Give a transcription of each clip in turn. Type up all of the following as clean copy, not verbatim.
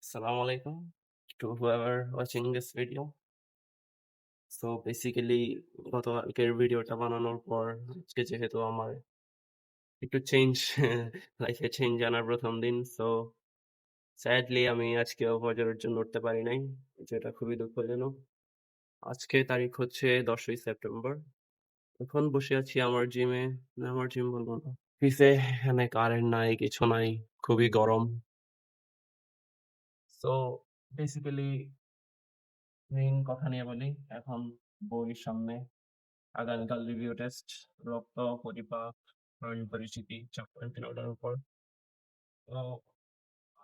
Assalamu alaikum to whoever watching this video. So basically গতকালকের ভিডিওটা বানানোর পর আজকে যেহেতু আমার একটু চেঞ্জ লাইফে চেঞ্জ আনার প্রথম দিন, সো স্যাডলি আমি আজকেও ফজরের জন্য উঠতে পারি নাই, যেটা খুবই দুঃখজনক। আজকে তারিখ হচ্ছে 10ই সেপ্টেম্বর। এখন বসে আছি আমার জিমে, আমার জিম বলবো না, অফিসে। এখানে কারেন্ট নাই, কিছু নাই, খুবই গরম। সো বেসিক্যালি মেইন কথা নিয়ে বলি। এখন বইয়ের সামনে আগামীকাল রিভিউ টেস্ট, রক্ত পরিপাক, প্রাণ পরিচিতি, চ্যাপ্টার 3টার উপর। তো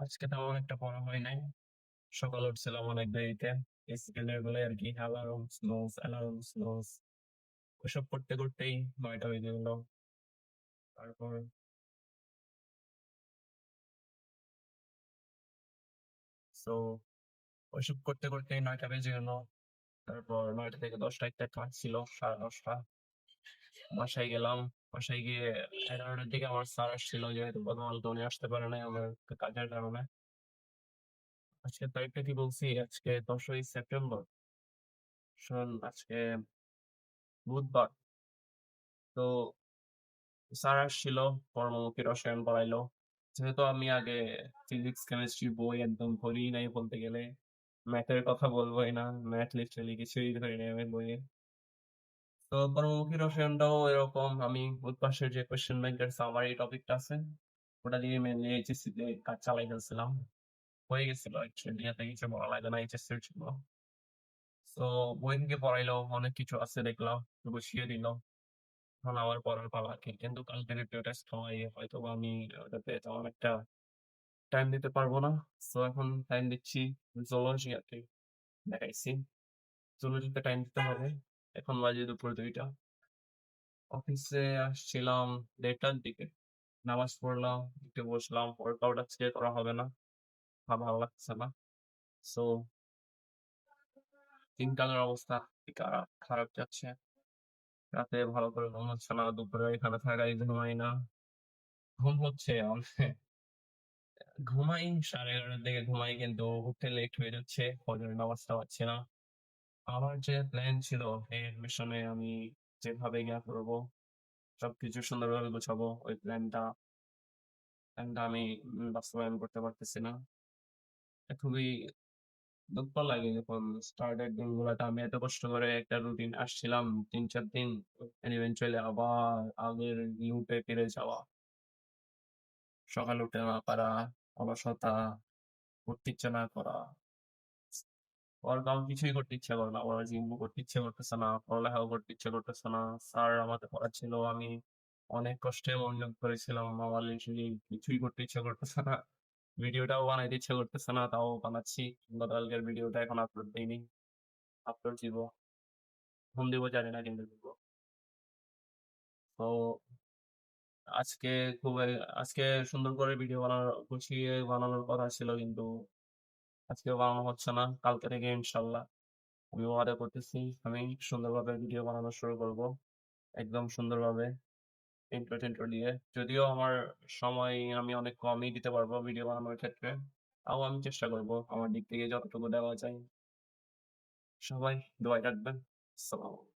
আজকে তেমন একটা পড়া হয় নাই। সকালে উঠছিলাম অনেক দেরিতে, বেসিক্যালি এগুলো আর কি, অ্যালার্ম স্লোজ ওইসব করতে করতেই 9টা বেজে গেল। তারপর সো ওইসব করতে করতেই 9টা বেজে গেল। তারপর 9টা থেকে 10টা একটা ক্লাস ছিল, 10:30। বাসায় গেলাম। বাসায় গিয়ে 11টার দিকে আমার স্যার আসছিল, যেহেতু গতকালকে উনি আসতে পারে নাই আমার কাজের কারণে। আজকের তারিখটা কি বলছি? আজকে 10ই সেপ্টেম্বর। শোন, আজকে বুধবার। তো স্যার আসছিল, কর্মমুখী রসায়ন পড়াইলো। যেহেতু আমি আগে ফিজিক্স কেমিস্ট্রি বই একদম ধরিই নাই বলতে গেলে, ম্যাথের কথা বলবোই না, ম্যাথ লিটারালি কিছুই ধরি নাই আমি বইয়ে। তো কর্মমুখী রসায়নটাও এরকম, আমি উদ্ভাসের যে কোয়েশ্চেন ব্যাংকের সামারি টপিকটা আছে ওটা দিয়ে মেনলি এইচএসসি তে কাজ চালাই ফেলছিলাম। হয়ে গেছিল অ্যাকচুয়ালি, এত কিছু বলা লাগে না, এইচএসসি এর জন্য। তো বই থেকে পড়াইলো, অনেক কিছু আছে দেখলাম, বুঝিয়ে দিল। এখন আমার পড়ার পালা আর কি। কিন্তু কালকে রিভিউ টেস্ট হওয়ায় হয়তো বা আমি ওটাতে তেমন একটা টাইম দিতে পারবো না। সো এখন টাইম দিচ্ছি জুলজি আর কি, দেখাইছি। জুলজিতে টাইম দিতে হবে। এখন বাজে দুপুর 2টা। অফিসে আসছিলাম 1:30টার দিকে, নামাজ পড়লাম, একটু বসলাম। ওয়ার্কআউট আজকে করা হবে না, ভালো লাগছে না। সো দিনকালের অবস্থা খারাপ যাচ্ছে। রাতে ভালো করে ঘুম হচ্ছে না, দুপুরে এখানে থাকাই ঘুমাই না। ঘুম হচ্ছে অনেক, ঘুমাই 11:30টার দিকে ঘুমাই, কিন্তু উঠতে লেট হয়ে যাচ্ছে, ফজরের নামাজটা পাচ্ছি না। আমার যে প্ল্যান ছিল এই এডমিশনে আমি যেভাবে ইয়া করবো, সবকিছু সুন্দরভাবে গোছাবো, ওই প্ল্যানটা আমি বাস্তবায়ন করতে পারতেছি না। এটা খুবই দুঃখ লাগে যখন স্টার্টের দিনগুলোতে আমি এত কষ্ট করে একটা রুটিন আসছিলাম 3-4 দিন, ইভেন্চুয়ালি আবার আগের লুপে ফিরে যাওয়া। সকালে উঠে না পারা, অলসতা, করতে ইচ্ছা না করা, ওয়ার্কআউট কিছুই করতে ইচ্ছা করে না, ওরা জিম করতে ইচ্ছে করতেছে না, পড়ালেখাও করতে ইচ্ছে করতেছে না। স্যার আমাকে পড়াচ্ছিল, আমি অনেক কষ্টে মনোযোগ করেছিলাম, আমার লিটারালি কিছুই করতে ইচ্ছে করতেছে না। ভিডিওটাও বানাইতে ইচ্ছে করতেছে না, তাও বানাচ্ছি। গতকালকের ভিডিওটা এখন আপলোড দিইনি, আপলোড দিব, ঘুম দিব জানি না, কিন্তু দিব। তো আজকে খুব আজকে সুন্দর করে ভিডিও গুছিয়ে বানানোর কথা ছিল, কিন্তু আজকে বানানো হচ্ছে না। কালকে থেকে ইনশাল্লাহ আমি ওয়াদা করতেছি, আমি সুন্দরভাবে ভিডিও বানানো শুরু করব, একদম সুন্দরভাবে, ইন্ট্রো টিন্ট্রো দিয়ে। যদিও আমার সময় আমি অনেক কমই দিতে পারবো ভিডিও বানানোর ক্ষেত্রে, তাও আমি চেষ্টা করব আমার দিক থেকে যতটুকু দেওয়া যায়। সবাই দোয়ায় রাখবেন। আসসালাম।